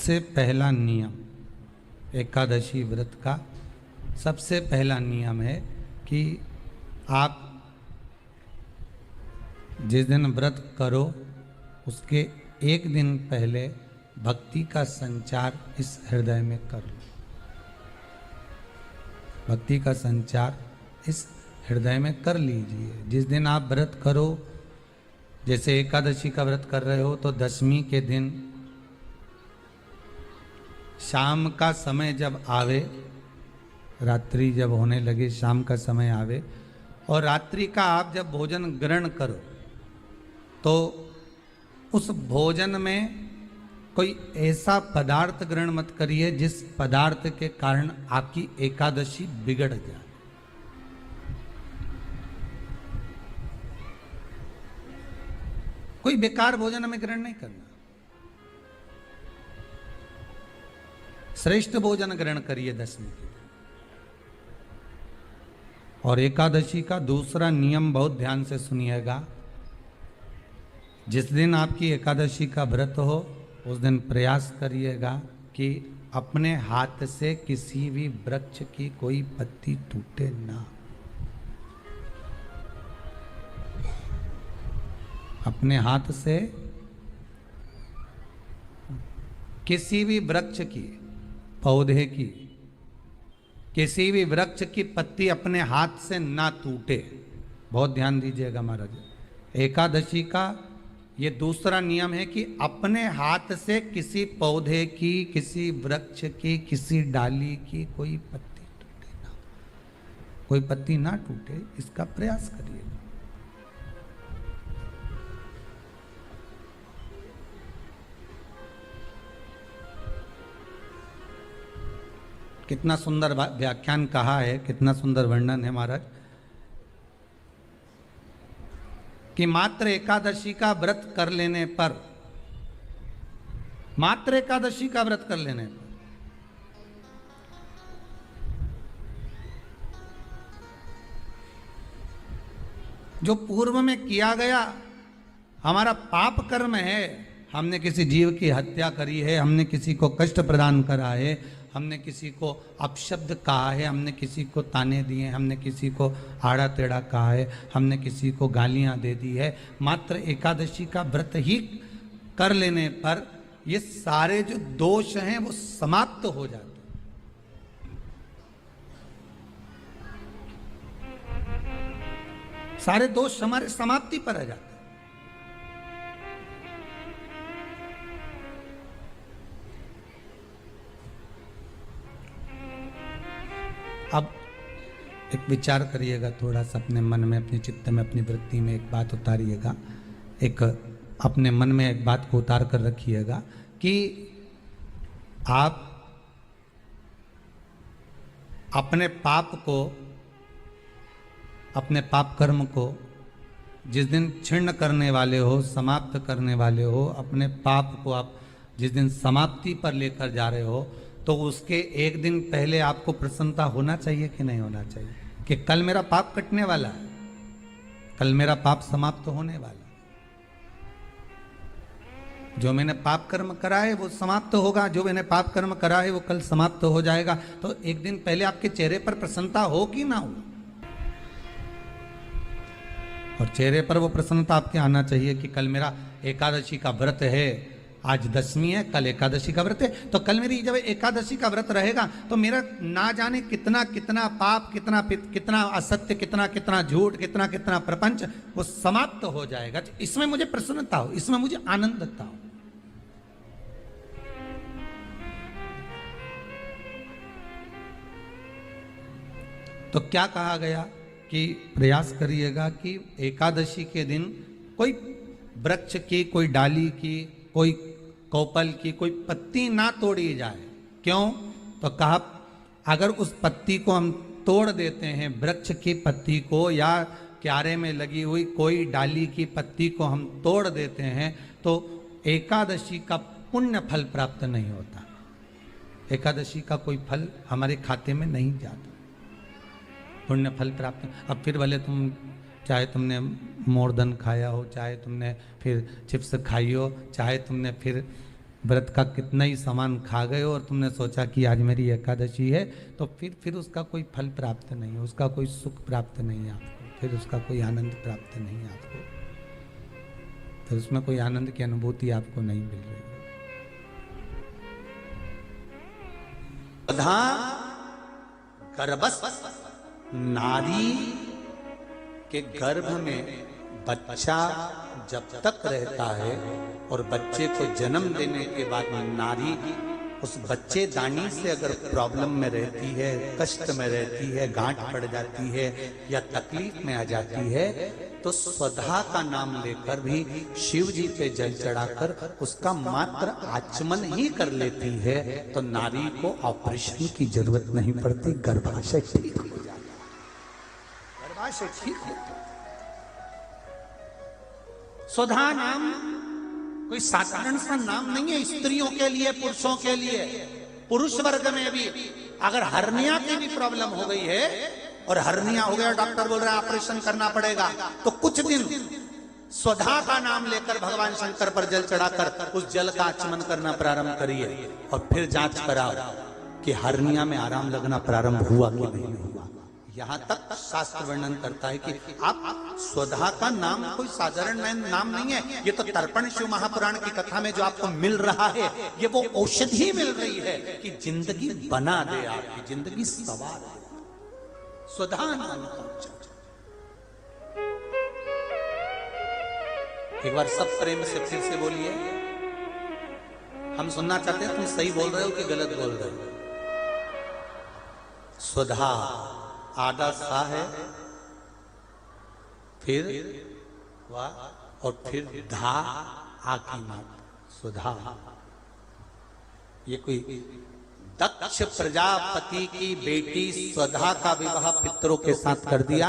सबसे पहला नियम एकादशी व्रत का सबसे पहला नियम है कि आप जिस दिन व्रत करो उसके एक दिन पहले भक्ति का संचार इस हृदय में कर लो। भक्ति का संचार इस हृदय में कर लीजिए। जिस दिन आप व्रत करो, जैसे एकादशी का व्रत कर रहे हो तो दशमी के दिन शाम का समय जब आवे, रात्रि जब होने लगे, शाम का समय आवे और रात्रि का आप जब भोजन ग्रहण करो तो उस भोजन में कोई ऐसा पदार्थ ग्रहण मत करिए जिस पदार्थ के कारण आपकी एकादशी बिगड़ जाए। कोई बेकार भोजन में ग्रहण नहीं करना, श्रेष्ठ भोजन ग्रहण करिए दशमी के दिन। और एकादशी का दूसरा नियम बहुत ध्यान से सुनिएगा। जिस दिन आपकी एकादशी का व्रत हो उस दिन प्रयास करिएगा कि अपने हाथ से किसी भी वृक्ष की कोई पत्ती टूटे ना। अपने हाथ से किसी भी वृक्ष की, पौधे की, किसी भी वृक्ष की पत्ती अपने हाथ से ना टूटे। बहुत ध्यान दीजिएगा महाराज। एकादशी का ये दूसरा नियम है कि अपने हाथ से किसी पौधे की, किसी वृक्ष की, किसी डाली की कोई पत्ती टूटे ना, कोई पत्ती ना टूटे, इसका प्रयास करिए। कितना सुंदर व्याख्यान कहा है, कितना सुंदर वर्णन है महाराज कि मात्र एकादशी का व्रत कर लेने पर, मात्र एकादशी का व्रत कर लेने पर जो पूर्व में किया गया हमारा पाप कर्म है, हमने किसी जीव की हत्या करी है, हमने किसी को कष्ट प्रदान करा है, हमने किसी को अपशब्द कहा है, हमने किसी को ताने दिए, हमने किसी को आड़ा टेढ़ा कहा है, हमने किसी को गालियां दे दी है, मात्र एकादशी का व्रत ही कर लेने पर ये सारे जो दोष हैं वो समाप्त हो जाते हैं। सारे दोष हमारे समाप्ति पर आ जाते हैं। अब एक विचार करिएगा थोड़ा सा अपने मन में, अपने चित्त में, अपनी वृत्ति में एक बात उतारिएगा। एक अपने मन में एक बात को उतार कर रखिएगा कि आप अपने पाप को, अपने पाप कर्म को जिस दिन छिन्न करने वाले हो, समाप्त करने वाले हो, अपने पाप को आप जिस दिन समाप्ति पर लेकर जा रहे हो तो उसके एक दिन पहले आपको प्रसन्नता होना चाहिए कि नहीं होना चाहिए कि कल मेरा पाप कटने वाला है, कल मेरा पाप समाप्त होने वाला है, जो मैंने पाप कर्म करा है वो समाप्त होगा, जो मैंने पाप कर्म करा है वो कल समाप्त हो जाएगा। तो एक दिन पहले आपके चेहरे पर प्रसन्नता हो कि ना हो, और चेहरे पर वो प्रसन्नता आपके आना चाहिए कि कल मेरा एकादशी का व्रत है, आज दशमी है, कल एकादशी का व्रत है, तो कल मेरी जब एकादशी का व्रत रहेगा तो मेरा ना जाने कितना कितना पाप, कितना असत्य, कितना झूठ, कितना प्रपंच वो समाप्त हो जाएगा। इसमें मुझे प्रसन्नता हो, इसमें मुझे आनंदता हो। तो क्या कहा गया कि प्रयास करिएगा कि एकादशी के दिन कोई वृक्ष की, कोई डाली की, कोई कोपल की कोई पत्ती ना तोड़ी जाए। क्यों? तो कहा अगर उस पत्ती को हम तोड़ देते हैं, वृक्ष की पत्ती को या क्यारे में लगी हुई कोई डाली की पत्ती को हम तोड़ देते हैं तो एकादशी का पुण्य फल प्राप्त नहीं होता, एकादशी का कोई फल हमारे खाते में नहीं जाता, पुण्य फल प्राप्त। अब फिर भले तुम चाहे तुमने मोरधन खाया हो, चाहे तुमने फिर चिप्स खाई हो, चाहे तुमने फिर व्रत का कितना ही सामान खा गए हो और तुमने सोचा कि आज मेरी एकादशी है, तो फिर उसका कोई फल प्राप्त नहीं है, उसका कोई सुख प्राप्त नहीं है आपको, फिर उसका कोई आनंद प्राप्त नहीं है आपको, फिर उसमें कोई आनंद की अनुभूति आपको नहीं मिल रही है। गर्भस्थ नारी के गर्भ में बच्चा जब तक रहता है और बच्चे को जन्म देने के बाद नारी उस बच्चे दानी से अगर प्रॉब्लम में रहती है, कष्ट में रहती है, गांठ पड़ जाती है या तकलीफ में आ जाती है, तो स्वधा का नाम लेकर भी शिव जी पे जल चढ़ाकर उसका मात्र आचमन ही कर लेती है, तो नारी को ऑपरेशन की जरूरत नहीं पड़ती, गर्भाशय ठीक हो जाता है, गर्भाशय ठीक हो जाता है। स्वधा नाम कोई साधारण सा नाम नहीं है, स्त्रियों के लिए, पुरुषों के लिए। पुरुष वर्ग में भी अगर हर्निया की भी प्रॉब्लम हो गई है और हर्निया हो गया, डॉक्टर बोल रहा है ऑपरेशन करना पड़ेगा, तो कुछ दिन स्वधा का नाम लेकर भगवान शंकर पर जल चढ़ाकर उस जल का आचमन करना प्रारंभ करिए और फिर जांच कराओ कि हर्निया में आराम लगना प्रारंभ हुआ कि नहीं हुआ। यहां तक शास्त्र वर्णन करता है कि आप स्वधा का नाम कोई साधारण नाम नहीं है, ये तो तर्पण शिव महापुराण की कथा में जो आपको मिल रहा है, ये वो औषधि मिल रही है कि जिंदगी बना दे, आपकी जिंदगी सवार है। स्वधा नाम का उच्चारण एक बार सब प्रेम से फिर से बोलिए, हम सुनना चाहते हैं तुम सही बोल रहे हो कि गलत बोल रहे हो। स्वधा आधा सा है, फिर वाह और फिर धा आकी मात, सुधा। ये कोई दक्ष प्रजापति की बेटी स्वधा का विवाह पितरों के साथ कर दिया।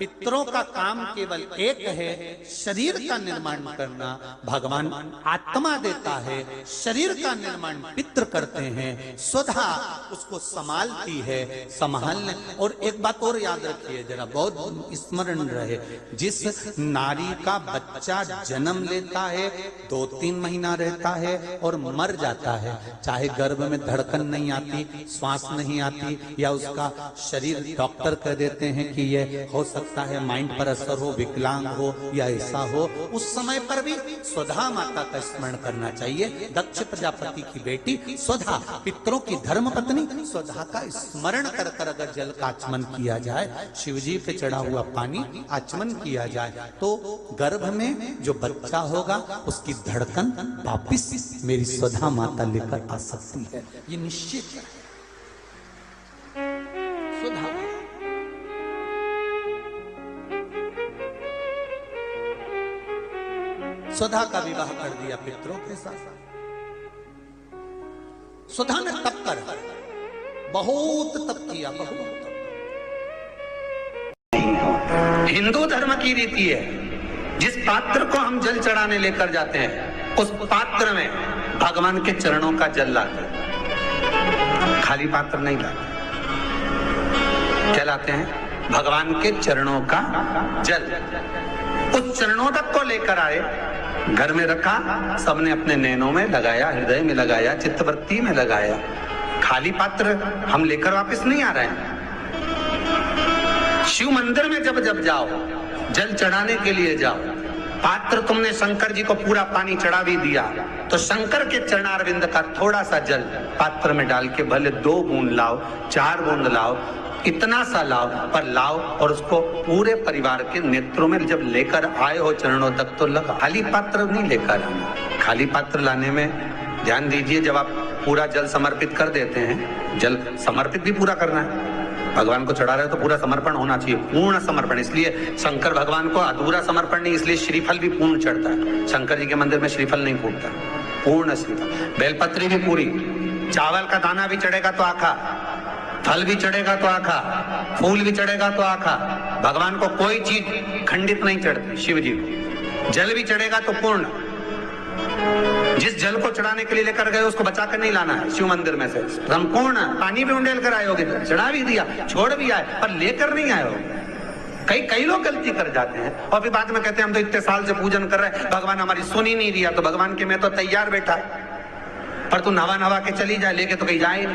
पितरों का काम केवल एक है, शरीर का निर्माण करना। भगवान आत्मा देता है, शरीर का निर्माण पितृ करते हैं, स्वधा उसको संभालती है, संभालने। और एक बात और याद रखिए जरा, बहुत स्मरण रहे, जिस नारी का बच्चा जन्म लेता है, 2-3 महीना रहता है और मर जाता है, चाहे गर्भ में धड़कन नहीं आती, श्वास नहीं आती, या उसका शरीर डॉक्टर कह देते हैं कि ये हो सकता है माइंड पर असर हो, विकलांग हो या ऐसा हो, उस समय पर भी स्वधा माता का स्मरण करना चाहिए। दक्ष प्रजापति की बेटी स्वधा, पितरों की धर्म पत्नी स्वधा का स्मरण कर कर अगर जल का आचमन किया जाए, शिवजी पे चढ़ा हुआ पानी आचमन किया जाए, तो गर्भ में जो बच्चा होगा उसकी धड़कन वापिस मेरी स्वधा माता लेकर आ सकती है, ये निश्चित है। स्वधा स्वधा का विवाह कर दिया पितरों के साथ। स्वधा ने तप कर, बहुत तप किया, बहुत तप। हिंदू धर्म की रीति है, जिस पात्र को हम जल चढ़ाने लेकर जाते हैं, उस पात्र में भगवान के चरणों का जल लाते हैं, खाली पात्र नहीं लाते। क्या लाते हैं? भगवान के चरणों का जल। उस चरणों तक को लेकर आए, घर में रखा, सबने अपने नैनों में लगाया, हृदय में लगाया, चित्तवृत्ति में लगाया। खाली पात्र हम लेकर वापस नहीं आ रहे हैं। शिव मंदिर में जब जब जाओ, जल चढ़ाने के लिए जाओ, पात्र तुमने शंकर जी को पूरा पानी चढ़ा भी दिया, तो शंकर के चरणारविंद का थोड़ा सा जल पात्र में डाल के भले 2 बूंद लाओ, 4 बूंद लाओ, इतना सा लाओ, पर लाओ और उसको पूरे परिवार के नेत्रों में जब लेकर आए हो चरणों तक, तो लगा। खाली पात्र नहीं लेकर आना। खाली पात्र लाने में ध्यान दीजिए, जब आप पूरा जल समर्पित कर देते हैं, जल समर्पित भी पूरा करना है, भगवान को चढ़ा रहे हो तो पूरा समर्पण होना चाहिए, पूर्ण समर्पण। इसलिए शंकर भगवान को अधूरा समर्पण नहीं, इसलिए श्रीफल भी पूर्ण चढ़ता है। शंकर जी के मंदिर में श्रीफल नहीं फूटता, पूर्ण श्रीफल। बेलपत्री भी पूरी, चावल का दाना भी चढ़ेगा तो आखा, फल भी चढ़ेगा तो आखा, फूल भी चढ़ेगा तो आखा। भगवान को कोई चीज खंडित नहीं चढ़ती, शिव जी को। जल भी चढ़ेगा तो पूर्ण। जिस जल को चढ़ाने के लिए लेकर गए उसको बचा कर नहीं लाना है शिव मंदिर में से, संपूर्ण। पानी भी उंडेल कर आए होगे, चढ़ा भी दिया, छोड़ भी आए, पर लेकर नहीं आए हो। कई लोग गलती कर जाते हैं और फिर बाद में कहते हैं हम तो इतने साल से पूजन कर रहे हैं, भगवान हमारी सुन ही नहीं दिया। तो भगवान के मैं तो तैयार बैठा, पर तू नवा नवा के चली जाए, लेके तो कहीं जाए।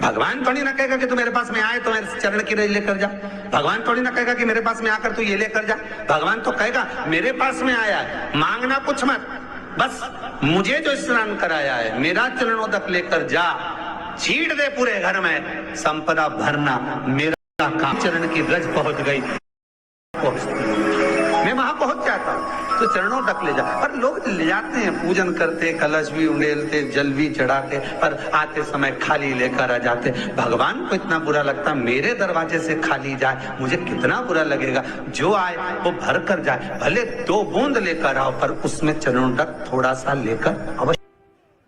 भगवान थोड़ी ना कहेगा कि तू मेरे पास में आए तो मेरे चरण की रज लेकर जा। भगवान थोड़ी ना कहेगा कि मेरे पास में आकर तू ये लेकर जा। भगवान तो कहेगा मेरे पास में आया है, मांगना कुछ मत, बस मुझे जो स्नान कराया है मेरा चरणोदक लेकर जा, छीट दे पूरे घर में, संपदा भरना मेरा काम। चरण की रज पहुंच गई, मैं वहां पहुंच जाता हूं तो चरणों तक ले जा। पर लोग ले जाते हैं, पूजन करते, कलश भी उंडेलते, जल भी चढ़ाते, पर आते समय खाली लेकर आ जाते। भगवान को इतना बुरा लगता मेरे दरवाजे से खाली जाए, मुझे कितना बुरा लगेगा। जो आए वो भर कर जाए, भले 2 बूंद लेकर आओ, पर उसमें चरणों तक थोड़ा सा लेकर अवश्य।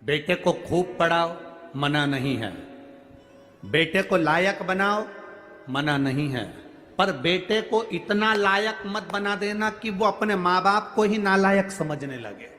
बेटे को खूब पढ़ाओ, मना नहीं है। बेटे को लायक बनाओ, मना नहीं है। पर बेटे को इतना लायक मत बना देना कि वो अपने मां बाप को ही नालायक समझने लगे।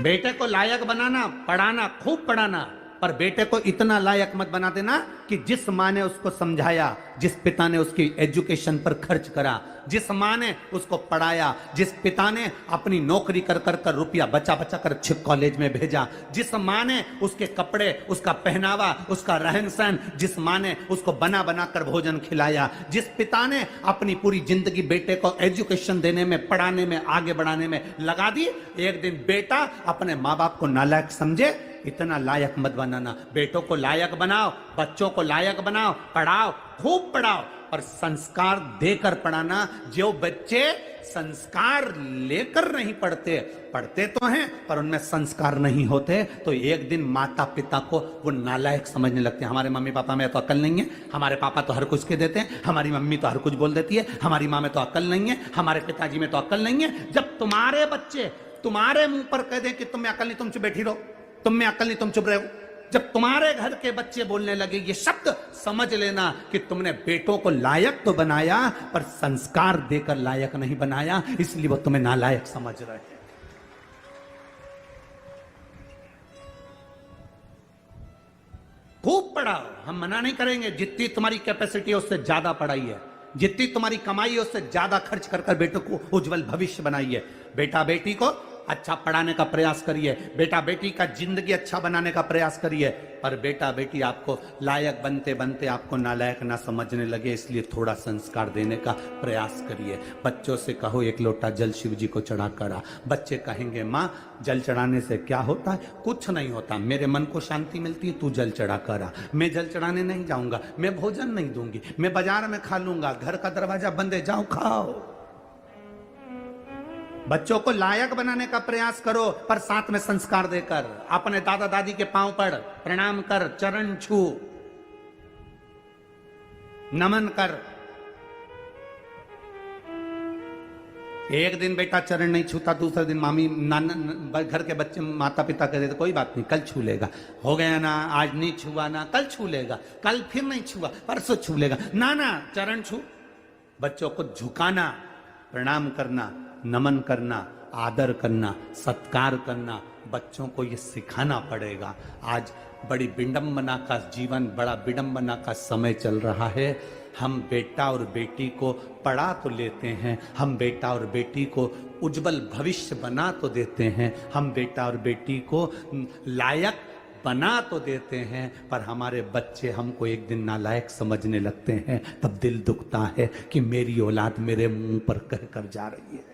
बेटे को लायक बनाना, पढ़ाना, खूब पढ़ाना, पर बेटे को इतना लायक मत बना देना कि जिस मां ने उसको समझाया, जिस पिता ने उसकी एजुकेशन पर खर्च करा, जिस मां ने उसको पढ़ाया, जिस पिता ने अपनी नौकरी कर कर कर रुपया बचा बचा कर अच्छे कॉलेज में भेजा, जिस मां ने उसके कपड़े, उसका पहनावा, उसका रहन सहन, जिस मां ने उसको बना बना कर भोजन खिलाया, जिस पिता ने अपनी पूरी जिंदगी बेटे को एजुकेशन देने में, पढ़ाने में, आगे बढ़ाने में लगा दी, एक दिन बेटा अपने मां बाप को नालायक समझे। इतना लायक मत बनाना। बेटों को लायक बनाओ, बच्चों को लायक बनाओ, पढ़ाओ, खूब पढ़ाओ, और संस्कार देकर पढ़ाना। जो बच्चे संस्कार लेकर नहीं पढ़ते, पढ़ते तो हैं पर उनमें संस्कार नहीं होते, तो एक दिन माता पिता को वो नालायक समझने लगते हैं। हमारे मम्मी पापा में तो अकल नहीं है, हमारे पापा तो हर कुछ के देते हैं, हमारी मम्मी तो हर कुछ बोल देती है, हमारी माँ में तो अकल नहीं है, हमारे पिताजी में तो अकल नहीं है। जब तुम्हारे बच्चे तुम्हारे मुंह पर कह दें कि तुम में अकल नहीं, तुम चुप बैठी रहो, तुम में अकल नहीं, तुम चुप रहो, जब तुम्हारे घर के बच्चे बोलने लगे ये शब्द, समझ लेना कि तुमने बेटों को लायक तो बनाया पर संस्कार देकर लायक नहीं बनाया, इसलिए वो तुम्हें नालायक समझ रहे हैं। खूब पढ़ाओ, हम मना नहीं करेंगे, जितनी तुम्हारी कैपेसिटी है उससे ज्यादा पढ़ाई है, जितनी तुम्हारी कमाई है उससे ज्यादा खर्च कर कर बेटों को उज्जवल भविष्य बनाइए। बेटा बेटी को अच्छा पढ़ाने का प्रयास करिए, बेटा बेटी का जिंदगी अच्छा बनाने का प्रयास करिए, पर बेटा बेटी आपको लायक बनते बनते आपको नालायक ना समझने लगे, इसलिए थोड़ा संस्कार देने का प्रयास करिए। बच्चों से कहो 1 लोटा जल शिव जी को चढ़ा करा। बच्चे कहेंगे माँ जल चढ़ाने से क्या होता है? कुछ नहीं होता, मेरे मन को शांति मिलती है, तू जल चढ़ा करा। मैं जल चढ़ाने नहीं जाऊंगा, मैं भोजन नहीं दूंगी, मैं बाजार में खा लूंगा, घर का दरवाजा बंद है, जाओ खाओ। बच्चों को लायक बनाने का प्रयास करो, पर साथ में संस्कार देकर। अपने दादा दादी के पांव पड़, प्रणाम कर, चरण छू, नमन कर। एक दिन बेटा चरण नहीं छूता, दूसरे दिन मामी नाना घर के बच्चे माता पिता कह देते कोई बात नहीं कल छू लेगा, हो गया ना, आज नहीं छुआ ना, कल छू लेगा, कल फिर नहीं छुआ, परसों छू लेगा, ना ना चरण छू। बच्चों को झुकाना, प्रणाम करना, नमन करना, आदर करना, सत्कार करना, बच्चों को ये सिखाना पड़ेगा। आज बड़ी विडंबना का जीवन, बड़ा विडंबना का समय चल रहा है। हम बेटा और बेटी को पढ़ा तो लेते हैं, हम बेटा और बेटी को उज्जवल भविष्य बना तो देते हैं, हम बेटा और बेटी को लायक बना तो देते हैं, पर हमारे बच्चे हमको एक दिन नालायक समझने लगते हैं। तब दिल दुखता है कि मेरी औलाद मेरे मुंह पर कह कर जा रही है,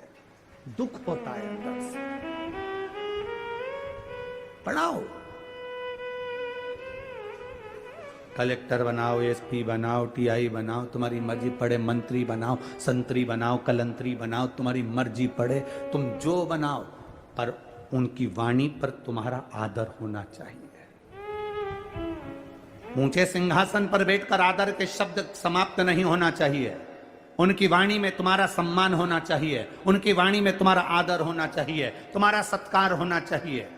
दुख होता है अंदर से। पढ़ाओ, कलेक्टर बनाओ, एसपी बनाओ, टीआई बनाओ, तुम्हारी मर्जी, पढ़े मंत्री बनाओ, संतरी बनाओ, कलंतरी बनाओ, तुम्हारी मर्जी, पढ़े तुम जो बनाओ, पर उनकी वाणी पर तुम्हारा आदर होना चाहिए। ऊंचे सिंहासन पर बैठकर आदर के शब्द समाप्त नहीं होना चाहिए। उनकी वाणी में तुम्हारा सम्मान होना चाहिए, उनकी वाणी में तुम्हारा आदर होना चाहिए, तुम्हारा सत्कार होना चाहिए।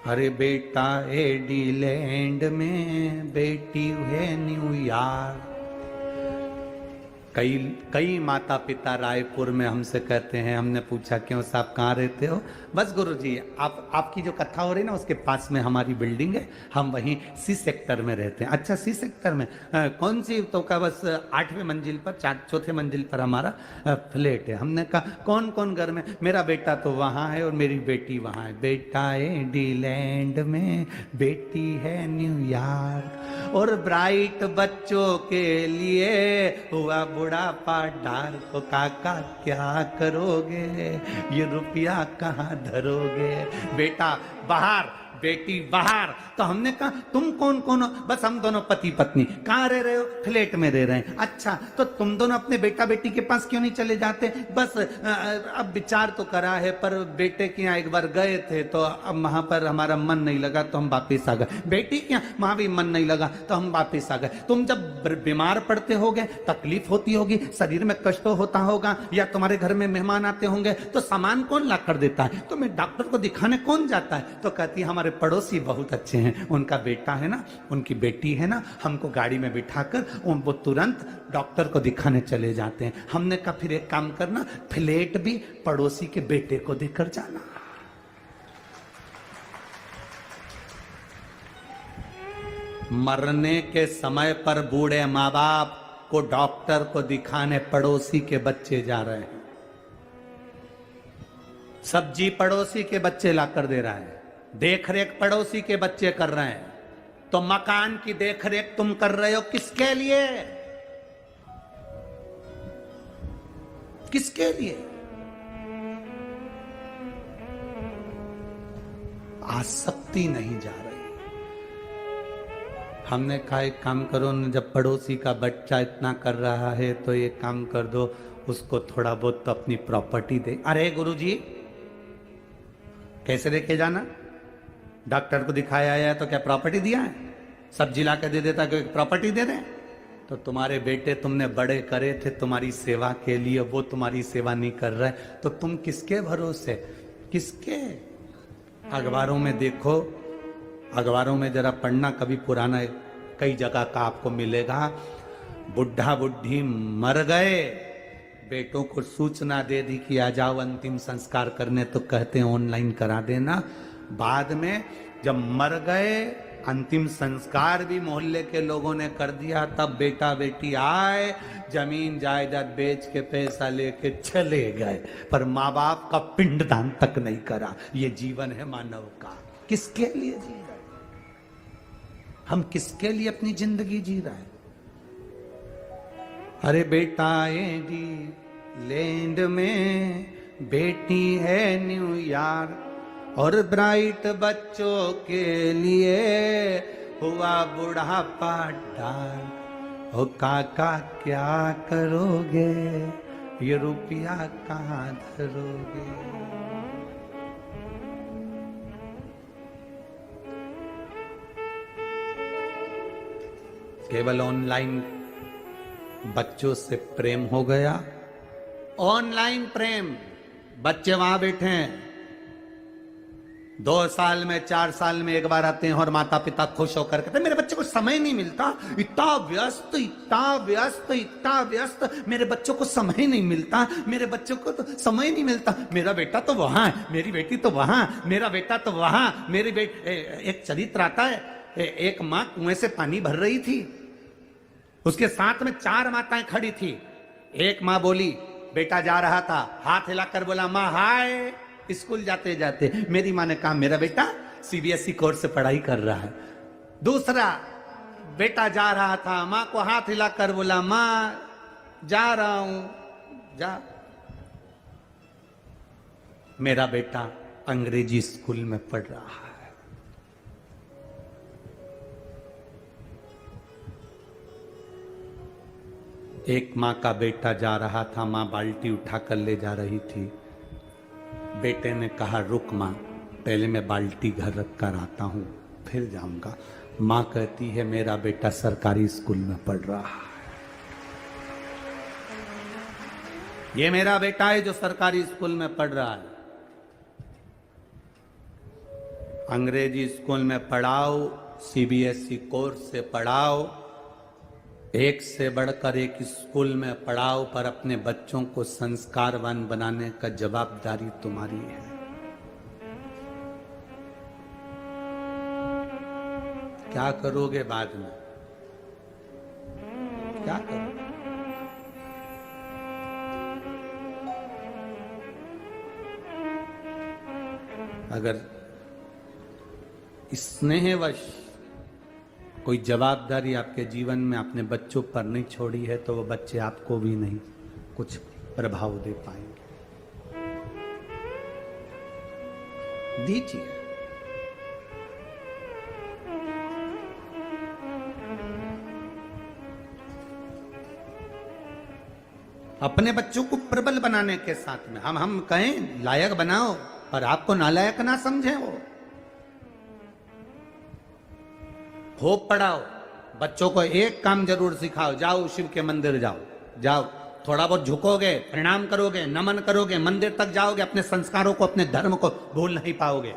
अरे बेटा एडीलैंड में, बेटी है न्यूयॉर्क, कई कई माता पिता रायपुर में हमसे कहते हैं, हमने पूछा क्यों साहब कहाँ रहते हो? बस गुरुजी आपकी जो कथा हो रही ना उसके पास में हमारी बिल्डिंग है, हम वहीं सी सेक्टर में रहते हैं। अच्छा सी सेक्टर में कौन सी? तो का बस 8वें मंजिल पर, चौथे मंजिल पर हमारा फ्लैट है। हमने कहा कौन कौन घर में? मेरा बेटा तो वहाँ है और मेरी बेटी वहाँ है। बेटा है डीलैंड में, बेटी है न्यूयॉर्क, और ब्राइट बच्चों के लिए हुआ बुढ़ापा डार। तो काका क्या करोगे, ये रुपया कहाँ धरोगे? बेटा बाहर, बेटी बाहर। तो हमने कहा तुम कौन कौन हो? बस हम दोनों पति पत्नी। कहाँ रह रहे हो? फ्लैट में रह रहे हैं। अच्छा तो तुम दोनों अपने बेटा बेटी के पास क्यों नहीं चले जाते? बस अब विचार तो करा है, पर बेटे के यहाँ एक बार गए थे तो अब वहां पर हमारा मन नहीं लगा तो हम वापिस आ गए। बेटी के यहाँ वहां भी मन नहीं लगा तो हम वापिस आ गए। तुम जब बीमार पड़ते होगे, तकलीफ होती होगी, शरीर में कष्ट होता होगा, या तुम्हारे घर में मेहमान आते होंगे, तो सामान कौन ला कर देता है? तो मैं डॉक्टर को दिखाने कौन जाता है? तो कहती है हमारे पड़ोसी बहुत अच्छे हैं, उनका बेटा है ना, उनकी बेटी है ना, हमको गाड़ी में बिठाकर वो तुरंत डॉक्टर को दिखाने चले जाते हैं। हमने कहा फिर एक काम करना, फ्लैट भी पड़ोसी के बेटे को देकर जाना। मरने के समय पर बूढ़े माँ बाप को डॉक्टर को दिखाने पड़ोसी के बच्चे जा रहे हैं। सब्जी पड़ोसी के बच्चे लाकर दे रहा है, देखरेख पड़ोसी के बच्चे कर रहे हैं। तो मकान की देखरेख तुम कर रहे हो किसके लिए? किसके लिए? आसक्ति नहीं जा रही। हमने कहा एक काम करो न, जब पड़ोसी का बच्चा इतना कर रहा है तो एक काम कर दो, उसको थोड़ा बहुत तो अपनी प्रॉपर्टी दे। अरे गुरुजी कैसे देखे जाना? डॉक्टर को दिखाया है तो क्या प्रॉपर्टी दिया है? सब्जी ला के दे देता कि प्रॉपर्टी दे दे? तो तुम्हारे बेटे तुमने बड़े करे थे तुम्हारी सेवा के लिए, वो तुम्हारी सेवा नहीं कर रहे, तो तुम किसके भरोसे? किसके? अखबारों में देखो, अखबारों में जरा पढ़ना, कभी पुराना कई जगह का आपको मिलेगा। बुढ़ा बुढ़ी मर गए, बेटों को सूचना दे दी कि आ जाओ अंतिम संस्कार करने, तो कहते हैं ऑनलाइन करा देना। बाद में जब मर गए, अंतिम संस्कार भी मोहल्ले के लोगों ने कर दिया, तब बेटा बेटी आए, जमीन जायदाद बेच के पैसा लेके चले गए, पर माँ बाप का पिंडदान तक नहीं करा। ये जीवन है मानव का। किसके लिए जी रहे? हम किसके लिए अपनी जिंदगी जी रहे हैं? अरे बेटा एडी लैंड में, बेटी है न्यूयॉर्क, और ब्राइट बच्चों के लिए हुआ बुढ़ापा डार। ओ काका क्या करोगे, ये रुपया कहाँ धरोगे? केवल ऑनलाइन बच्चों से प्रेम हो गया। ऑनलाइन प्रेम, बच्चे वहां बैठे हैं, 2 साल में 4 साल में एक बार आते हैं और माता पिता खुश होकर कहते हैं मेरे बच्चे को समय नहीं मिलता, इतना व्यस्त इतना व्यस्त इतना व्यस्त, मेरे बच्चों को समय नहीं मिलता, मेरे बच्चों को तो समय नहीं मिलता। मेरा बेटा तो वहां है, मेरी बेटी तो वहां, मेरा बेटा तो वहां, मेरी बेटी। एक चरित्र आता है, एक माँ कुएं से पानी भर रही थी, उसके साथ में 4 माताएं खड़ी थी। एक माँ बोली, बेटा जा रहा था, हाथ हिलाकर बोला माँ हाय। स्कूल जाते जाते मेरी माँ ने कहा मेरा बेटा सीबीएसई कोर्स से पढ़ाई कर रहा है। दूसरा बेटा जा रहा था, माँ को हाथ हिलाकर बोला माँ जा रहा हूं, जा। मेरा बेटा अंग्रेजी स्कूल में पढ़ रहा है। एक माँ का बेटा जा रहा था, माँ बाल्टी उठाकर ले जा रही थी। बेटे ने कहा रुक माँ, पहले मैं बाल्टी घर रख कर आता हूँ फिर जाऊंगा। माँ कहती है मेरा बेटा सरकारी स्कूल में पढ़ रहा है। ये मेरा बेटा है जो सरकारी स्कूल में पढ़ रहा है। अंग्रेजी स्कूल में पढ़ाओ, सीबीएसई कोर्स से पढ़ाओ, एक से बढ़कर एक स्कूल में पढ़ाओ, पर अपने बच्चों को संस्कारवान बनाने का जवाबदारी तुम्हारी है। क्या करोगे बाद में? क्या करोगे? अगर स्नेहवश कोई जवाबदारी आपके जीवन में अपने बच्चों पर नहीं छोड़ी है, तो वो बच्चे आपको भी नहीं कुछ प्रभाव दे पाएंगे। दीजिए। अपने बच्चों को प्रबल बनाने के साथ में हम कहें लायक बनाओ, पर आपको नालायक ना समझे। वो खूब पढ़ाओ, बच्चों को एक काम जरूर सिखाओ, जाओ शिव के मंदिर जाओ, जाओ थोड़ा बहुत झुकोगे, प्रणाम करोगे, नमन करोगे, मंदिर तक जाओगे, अपने संस्कारों को, अपने धर्म को भूल नहीं पाओगे।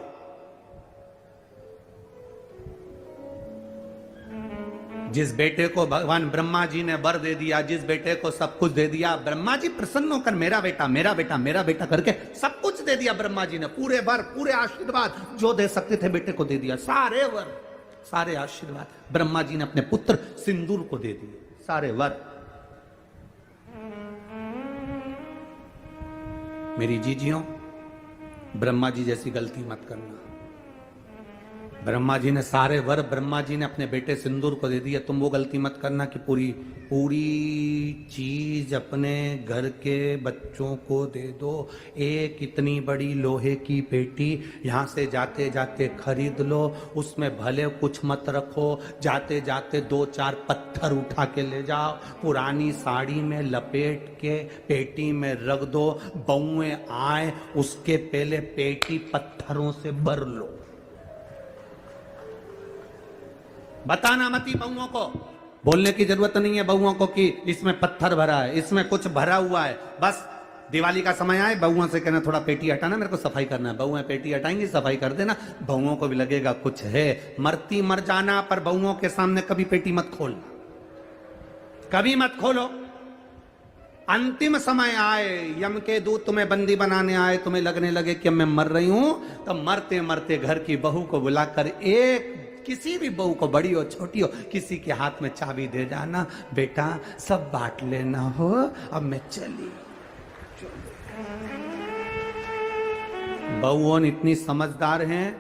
जिस बेटे को भगवान ब्रह्मा जी ने वर दे दिया, जिस बेटे को सब कुछ दे दिया, ब्रह्मा जी प्रसन्न होकर मेरा बेटा मेरा बेटा मेरा बेटा करके सब कुछ दे दिया। ब्रह्मा जी ने पूरे वर, पूरे आशीर्वाद जो दे सकते थे बेटे को दे दिया। सारे वर, सारे आशीर्वाद ब्रह्मा जी ने अपने पुत्र सिंदूर को दे दिए, सारे वर। मेरी जीजियों, ब्रह्मा जी जैसी गलती मत करना। ब्रह्मा जी ने सारे वर, ब्रह्मा जी ने अपने बेटे सिंदूर को दे दिया। तुम वो गलती मत करना कि पूरी चीज अपने घर के बच्चों को दे दो। एक इतनी बड़ी लोहे की पेटी यहां से जाते जाते खरीद लो, उसमें भले कुछ मत रखो, जाते जाते 2-4 पत्थर उठा के ले जाओ, पुरानी साड़ी में लपेट के पेटी में रख दो, बउए आए उसके पहले पेटी पत्थरों से भर लो। बताना मती बहुओं को, बोलने की जरूरत नहीं है बहुओं को कि इसमें पत्थर भरा है, इसमें कुछ भरा हुआ है। बस दिवाली का समय आए, बहुओं से कहना थोड़ा पेटी हटाना, मेरे को सफाई करना है। बहुएं पेटी हटाएंगी, सफाई कर देना, बहुओं को भी लगेगा कुछ है। मरती मर जाना, पर बहुओं के सामने कभी पेटी मत खोलना, कभी मत खोलो। अंतिम समय आए, यम के दूत तुम्हें बंदी बनाने आए, तुम्हें लगने लगे कि मैं मर रही हूं, तो मरते मरते घर की बहू को बुलाकर, एक किसी भी बहू को, बड़ी हो छोटी हो, किसी के हाथ में चाबी दे जाना, बेटा सब बांट लेना हो, अब मैं चली। बहुओं इतनी समझदार हैं,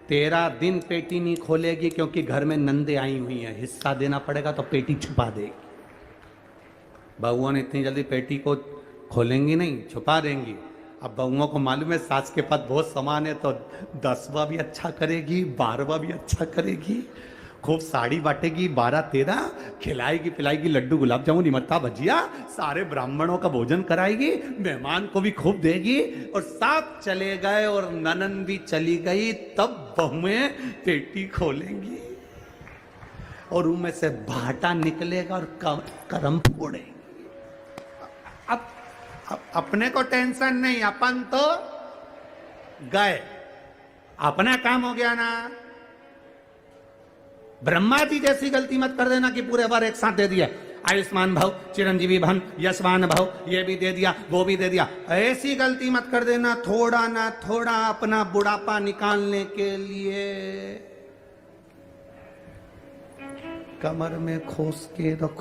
13 दिन पेटी नहीं खोलेगी, क्योंकि घर में नंदे आई हुई हैं, हिस्सा देना पड़ेगा तो पेटी छुपा देगी। बहुओं इतनी जल्दी पेटी को खोलेंगी नहीं, छुपा देंगी। अब बहुओं को मालूम है सास के पास बहुत सामान है, तो 10वां भी अच्छा करेगी, 12वां भी अच्छा करेगी, खूब साड़ी बांटेगी, 12-13 खिलाएगी पिलाएगी, लड्डू गुलाब जामुन इमरता भजिया, सारे ब्राह्मणों का भोजन कराएगी, मेहमान को भी खूब देगी। और सब चले गए और ननन भी चली गई, तब बहुएं पेटी खोलेंगी और उनमें से भाटा निकलेगा और करम फोड़ेंगे। अब अपने को टेंशन नहीं, अपन तो गए, अपना काम हो गया ना। ब्रह्मा जी जैसी गलती मत कर देना कि पूरे बार एक साथ दे दिया, आयुष्मान भव, चिरंजीवी भन, यशवान भव, ये भी दे दिया, वो भी दे दिया। ऐसी गलती मत कर देना। थोड़ा ना थोड़ा अपना बुढ़ापा निकालने के लिए कमर में खोस के रखो।